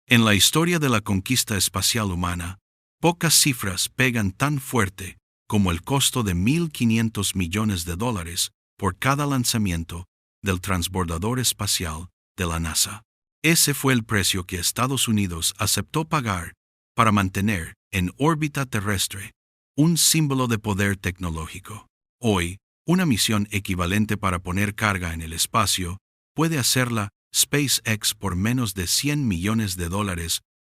En la historia de la conquista espacial humana, pocas cifras pegan tan fuerte como el costo de $1.500 millones por cada lanzamiento del transbordador espacial de la NASA. Ese fue el precio que Estados Unidos aceptó pagar para mantener en órbita terrestre un símbolo de poder tecnológico. Hoy, una misión equivalente para poner carga en el espacio puede hacerla SpaceX por menos de $100 millones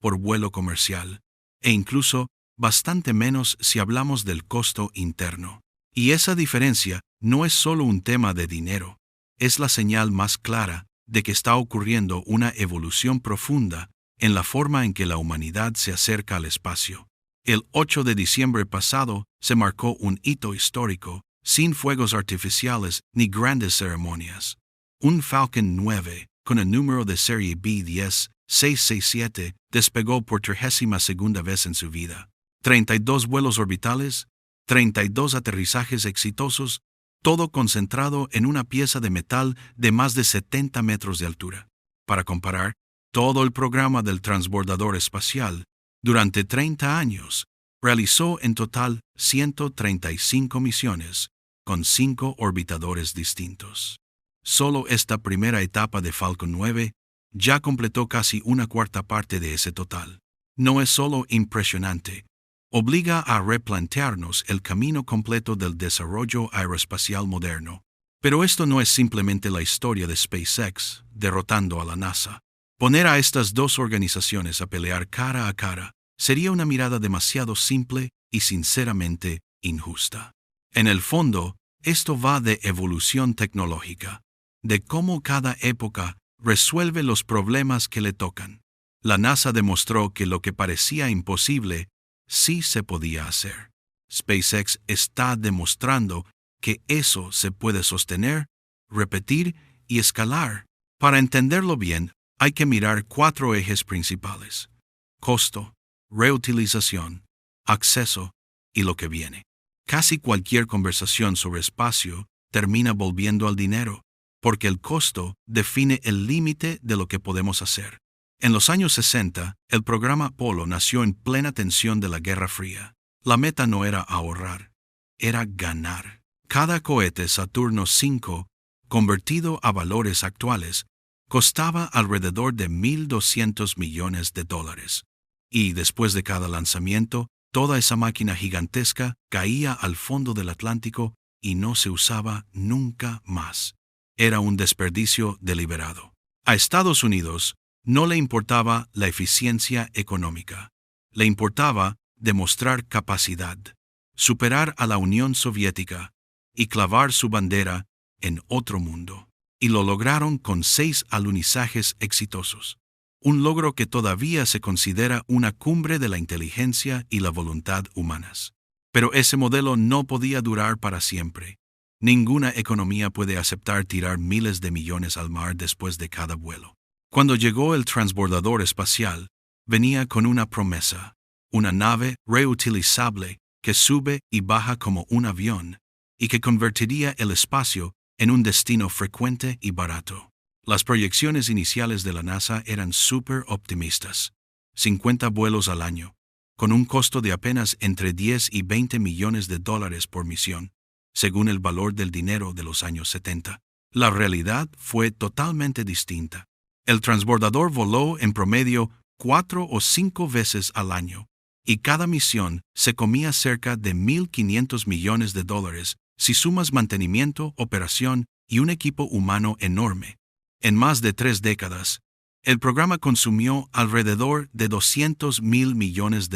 por vuelo comercial, e incluso bastante menos si hablamos del costo interno. Y esa diferencia no es solo un tema de dinero, es la señal más clara de que está ocurriendo una evolución profunda en la forma en que la humanidad se acerca al espacio. El 8 de diciembre pasado se marcó un hito histórico, sin fuegos artificiales ni grandes ceremonias. Un Falcon 9, con el número de serie B10667, despegó por 32ª vez en su vida. 32 vuelos orbitales, 32 aterrizajes exitosos, todo concentrado en una pieza de metal de más de 70 metros de altura. Para comparar, todo el programa del transbordador espacial, durante 30 años, realizó en total 135 misiones, con 5 orbitadores distintos. Solo esta primera etapa de Falcon 9 ya completó casi una cuarta parte de ese total. No es solo impresionante, obliga a replantearnos el camino completo del desarrollo aeroespacial moderno. Pero esto no es simplemente la historia de SpaceX derrotando a la NASA. Poner a estas dos organizaciones a pelear cara a cara sería una mirada demasiado simple y sinceramente injusta. En el fondo, esto va de evolución tecnológica, de cómo cada época resuelve los problemas que le tocan. La NASA demostró que lo que parecía imposible sí se podía hacer. SpaceX está demostrando que eso se puede sostener, repetir y escalar. Para entenderlo bien, hay que mirar 4 ejes principales: costo, reutilización, acceso y lo que viene. Casi cualquier conversación sobre espacio termina volviendo al dinero, porque el costo define el límite de lo que podemos hacer. En los años 60, el programa Apolo nació en plena tensión de la Guerra Fría. La meta no era ahorrar, era ganar. Cada cohete Saturno V, convertido a valores actuales, costaba alrededor de $1.200 millones. Y después de cada lanzamiento, toda esa máquina gigantesca caía al fondo del Atlántico y no se usaba nunca más. Era un desperdicio deliberado. A Estados Unidos no le importaba la eficiencia económica. Le importaba demostrar capacidad, superar a la Unión Soviética y clavar su bandera en otro mundo. Y lo lograron con 6 alunizajes exitosos. Un logro que todavía se considera una cumbre de la inteligencia y la voluntad humanas. Pero ese modelo no podía durar para siempre. Ninguna economía puede aceptar tirar miles de millones al mar después de cada vuelo. Cuando llegó el transbordador espacial, venía con una promesa: una nave reutilizable que sube y baja como un avión y que convertiría el espacio en un destino frecuente y barato. Las proyecciones iniciales de la NASA eran súper optimistas: 50 vuelos al año, con un costo de apenas entre 10 y 20 millones de dólares por misión, según el valor del dinero de los años 70. La realidad fue totalmente distinta. El transbordador voló en promedio 4 o 5 veces al año, y cada misión se comía cerca de $1.500 millones si sumas mantenimiento, operación y un equipo humano enorme. En más de 3 décadas, el programa consumió alrededor de $200.000 millones.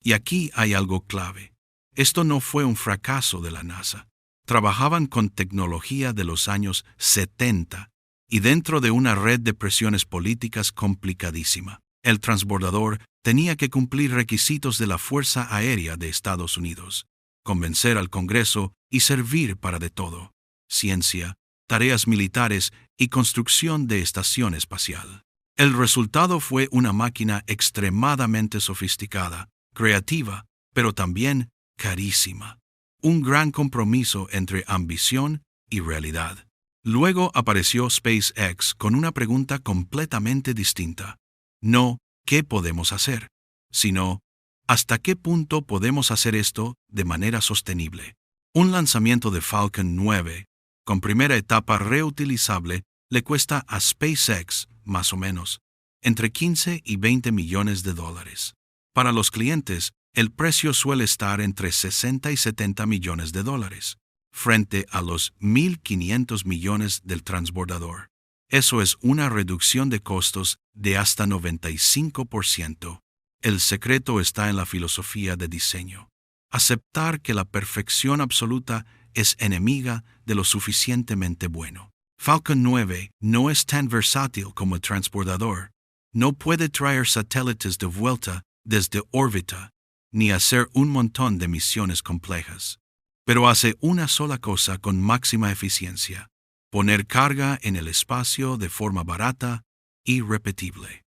Y aquí hay algo clave. Esto no fue un fracaso de la NASA. Trabajaban con tecnología de los años 70 y dentro de una red de presiones políticas complicadísima. El transbordador tenía que cumplir requisitos de la Fuerza Aérea de Estados Unidos, convencer al Congreso y servir para de todo: ciencia, tareas militares y construcción de estación espacial. El resultado fue una máquina extremadamente sofisticada, creativa, pero también carísima. Un gran compromiso entre ambición y realidad. Luego apareció SpaceX con una pregunta completamente distinta: No, ¿qué podemos hacer?, sino, ¿hasta qué punto podemos hacer esto de manera sostenible? Un lanzamiento de Falcon 9, con primera etapa reutilizable, le cuesta a SpaceX, más o menos, entre 15 y 20 millones de dólares. Para los clientes, el precio suele estar entre 60 y 70 millones de dólares, frente a los 1.500 millones del transbordador. Eso es una reducción de costos de hasta 95%. El secreto está en la filosofía de diseño. Aceptar que la perfección absoluta es enemiga de lo suficientemente bueno. Falcon 9 no es tan versátil como el transbordador. No puede traer satélites de vuelta desde órbita, ni hacer un montón de misiones complejas. Pero hace una sola cosa con máxima eficiencia: poner carga en el espacio de forma barata y repetible.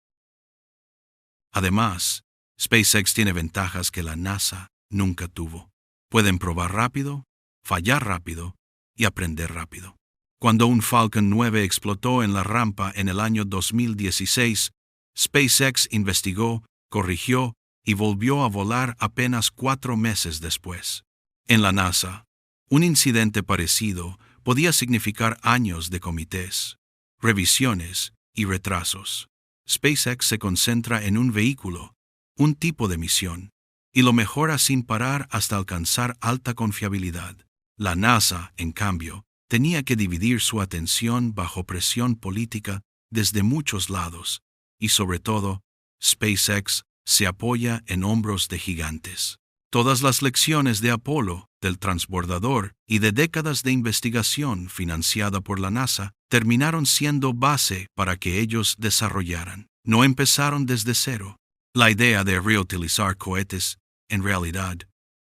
Además, SpaceX tiene ventajas que la NASA nunca tuvo. Pueden probar rápido, fallar rápido y aprender rápido. Cuando un Falcon 9 explotó en la rampa en el año 2016, SpaceX investigó, corrigió y volvió a volar apenas 4 meses después. En la NASA, un incidente parecido podía significar años de comités, revisiones y retrasos. SpaceX se concentra en un vehículo, un tipo de misión, y lo mejora sin parar hasta alcanzar alta confiabilidad. La NASA, en cambio, tenía que dividir su atención bajo presión política desde muchos lados, y sobre todo, SpaceX se apoya en hombros de gigantes. Todas las lecciones de Apolo, del transbordador y de décadas de investigación financiada por la NASA terminaron siendo base para que ellos desarrollaran. No empezaron desde cero. La idea de reutilizar cohetes, en realidad,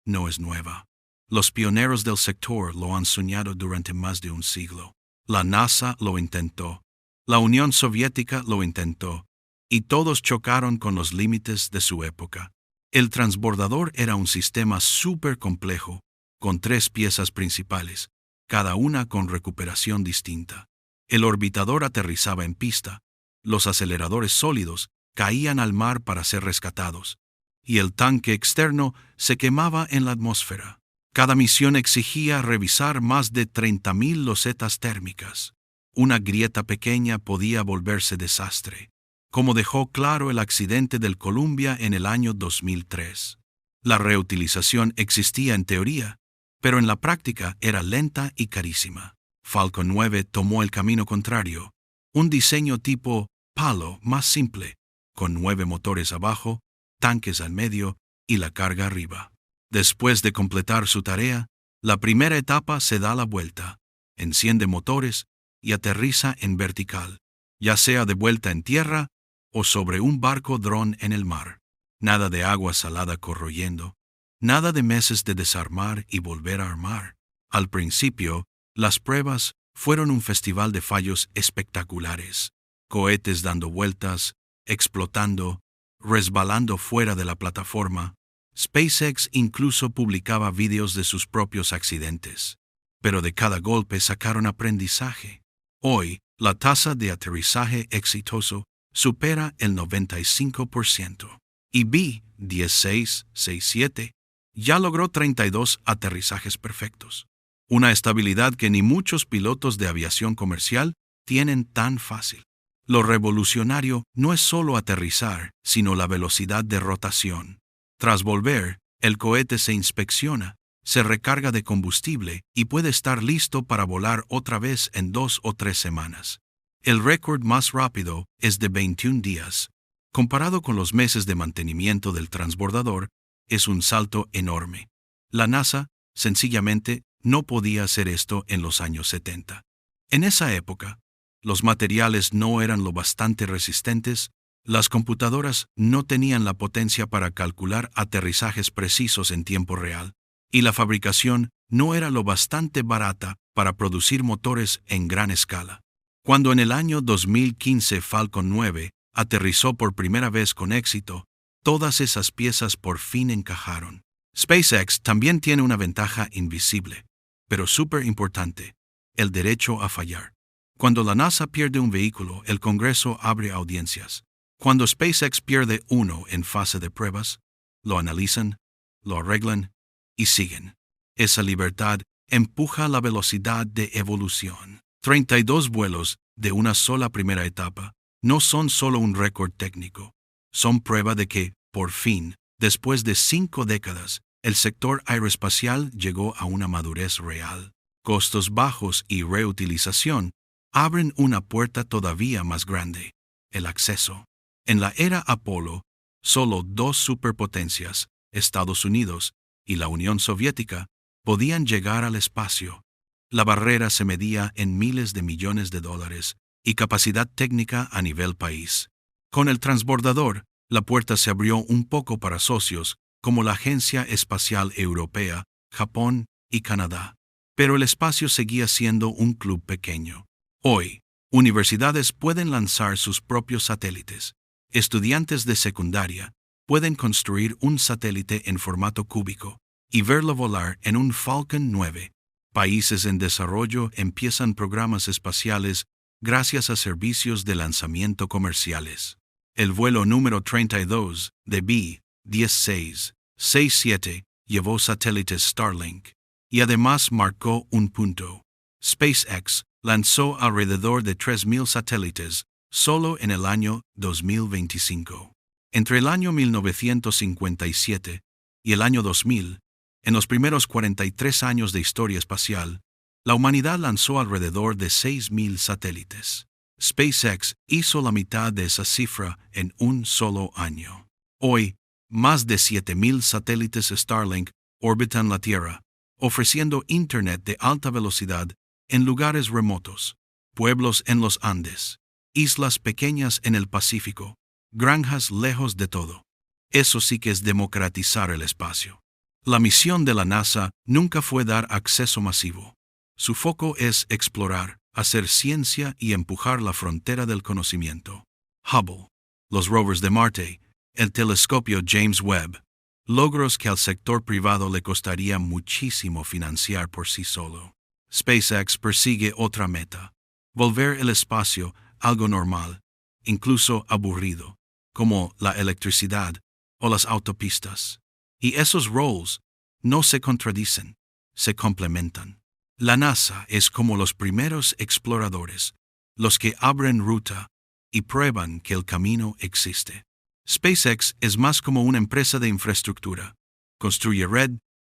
no es nueva. Los pioneros del sector lo han soñado durante más de un siglo. La NASA lo intentó. La Unión Soviética lo intentó. Y todos chocaron con los límites de su época. El transbordador era un sistema súper complejo, con 3 piezas principales, cada una con recuperación distinta. El orbitador aterrizaba en pista, los aceleradores sólidos caían al mar para ser rescatados, y el tanque externo se quemaba en la atmósfera. Cada misión exigía revisar más de 30.000 losetas térmicas. Una grieta pequeña podía volverse desastre, como dejó claro el accidente del Columbia en el año 2003. La reutilización existía en teoría, pero en la práctica era lenta y carísima. Falcon 9 tomó el camino contrario, un diseño tipo palo más simple, con 9 motores abajo, tanques al medio y la carga arriba. Después de completar su tarea, la primera etapa se da la vuelta, enciende motores y aterriza en vertical, ya sea de vuelta en tierra o sobre un barco dron en el mar. Nada de agua salada corroyendo, nada de meses de desarmar y volver a armar. Al principio, las pruebas fueron un festival de fallos espectaculares. Cohetes dando vueltas, explotando, resbalando fuera de la plataforma. SpaceX incluso publicaba vídeos de sus propios accidentes. Pero de cada golpe sacaron aprendizaje. Hoy, la tasa de aterrizaje exitoso supera el 95%. Y B-1667 ya logró 32 aterrizajes perfectos. Una estabilidad que ni muchos pilotos de aviación comercial tienen tan fácil. Lo revolucionario no es solo aterrizar, sino la velocidad de rotación. Tras volver, el cohete se inspecciona, se recarga de combustible y puede estar listo para volar otra vez en 2 o 3 semanas. El récord más rápido es de 21 días. Comparado con los meses de mantenimiento del transbordador, es un salto enorme. La NASA, sencillamente, no podía hacer esto en los años 70. En esa época, los materiales no eran lo bastante resistentes, las computadoras no tenían la potencia para calcular aterrizajes precisos en tiempo real, y la fabricación no era lo bastante barata para producir motores en gran escala. Cuando en el año 2015 Falcon 9 aterrizó por primera vez con éxito, todas esas piezas por fin encajaron. SpaceX también tiene una ventaja invisible, pero súper importante: el derecho a fallar. Cuando la NASA pierde un vehículo, el Congreso abre audiencias. Cuando SpaceX pierde uno en fase de pruebas, lo analizan, lo arreglan y siguen. Esa libertad empuja la velocidad de evolución. 32 vuelos de una sola primera etapa no son solo un récord técnico, son prueba de que, por fin, después de 5 décadas, el sector aeroespacial llegó a una madurez real. Costos bajos y reutilización abren una puerta todavía más grande: el acceso. En la era Apolo, solo 2 superpotencias, Estados Unidos y la Unión Soviética, podían llegar al espacio. La barrera se medía en miles de millones de dólares y capacidad técnica a nivel país. Con el transbordador, la puerta se abrió un poco para socios como la Agencia Espacial Europea, Japón y Canadá. Pero el espacio seguía siendo un club pequeño. Hoy, universidades pueden lanzar sus propios satélites. Estudiantes de secundaria pueden construir un satélite en formato cúbico y verlo volar en un Falcon 9. Países en desarrollo empiezan programas espaciales gracias a servicios de lanzamiento comerciales. El vuelo número 32 de B-1667 llevó satélites Starlink y además marcó un punto. SpaceX lanzó alrededor de 3,000 satélites solo en el año 2025. Entre el año 1957 y el año 2000, en los primeros 43 años de historia espacial, la humanidad lanzó alrededor de 6,000 satélites. SpaceX hizo la mitad de esa cifra en un solo año. Hoy, más de 7,000 satélites Starlink orbitan la Tierra, ofreciendo Internet de alta velocidad en lugares remotos, pueblos en los Andes, islas pequeñas en el Pacífico, granjas lejos de todo. Eso sí que es democratizar el espacio. La misión de la NASA nunca fue dar acceso masivo. Su foco es explorar, hacer ciencia y empujar la frontera del conocimiento. Hubble, los rovers de Marte, el telescopio James Webb, logros que al sector privado le costaría muchísimo financiar por sí solo. SpaceX persigue otra meta: volver el espacio algo normal, incluso aburrido, como la electricidad o las autopistas. Y esos roles no se contradicen, se complementan. La NASA es como los primeros exploradores, los que abren ruta y prueban que el camino existe. SpaceX es más como una empresa de infraestructura. Construye red,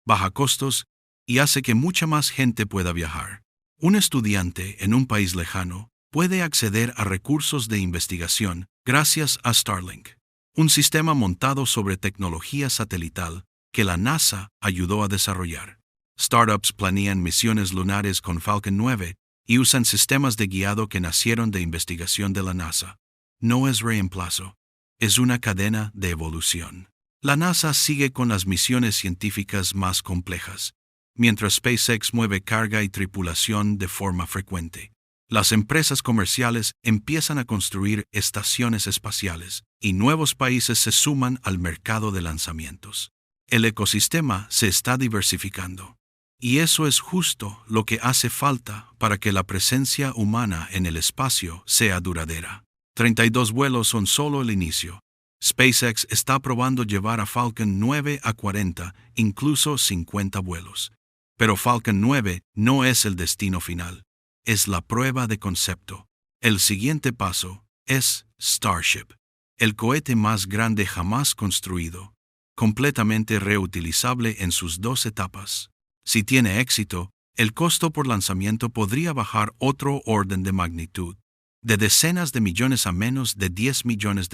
baja costos y hace que mucha más gente pueda viajar. Un estudiante en un país lejano puede acceder a recursos de investigación gracias a Starlink, un sistema montado sobre tecnología satelital que la NASA ayudó a desarrollar. Startups planean misiones lunares con Falcon 9 y usan sistemas de guiado que nacieron de investigación de la NASA. No es reemplazo, es una cadena de evolución. La NASA sigue con las misiones científicas más complejas, mientras SpaceX mueve carga y tripulación de forma frecuente. Las empresas comerciales empiezan a construir estaciones espaciales y nuevos países se suman al mercado de lanzamientos. El ecosistema se está diversificando. Y eso es justo lo que hace falta para que la presencia humana en el espacio sea duradera. 32 vuelos son solo el inicio. SpaceX está probando llevar a Falcon 9 a 40, incluso 50 vuelos. Pero Falcon 9 no es el destino final. Es la prueba de concepto. El siguiente paso es Starship, el cohete más grande jamás construido, completamente reutilizable en sus 2 etapas. Si tiene éxito, el costo por lanzamiento podría bajar otro orden de magnitud, de decenas de millones a menos de $10 millones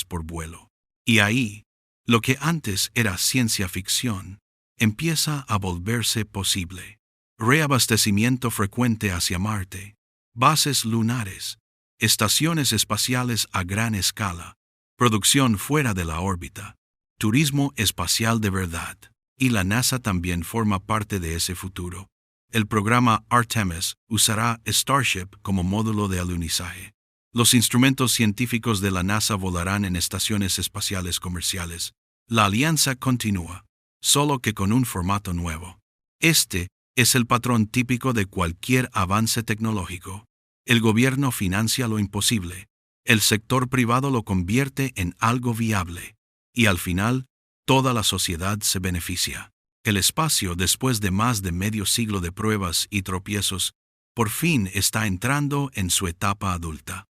por vuelo. Y ahí, lo que antes era ciencia ficción, empieza a volverse posible. Reabastecimiento frecuente hacia Marte, bases lunares, estaciones espaciales a gran escala, producción fuera de la órbita, turismo espacial de verdad. Y la NASA también forma parte de ese futuro. El programa Artemis usará Starship como módulo de alunizaje. Los instrumentos científicos de la NASA volarán en estaciones espaciales comerciales. La alianza continúa, solo que con un formato nuevo. Este es el patrón típico de cualquier avance tecnológico. El gobierno financia lo imposible, El sector privado lo convierte en algo viable. Y al final, toda la sociedad se beneficia. El espacio, después de más de medio siglo de pruebas y tropiezos, por fin está entrando en su etapa adulta.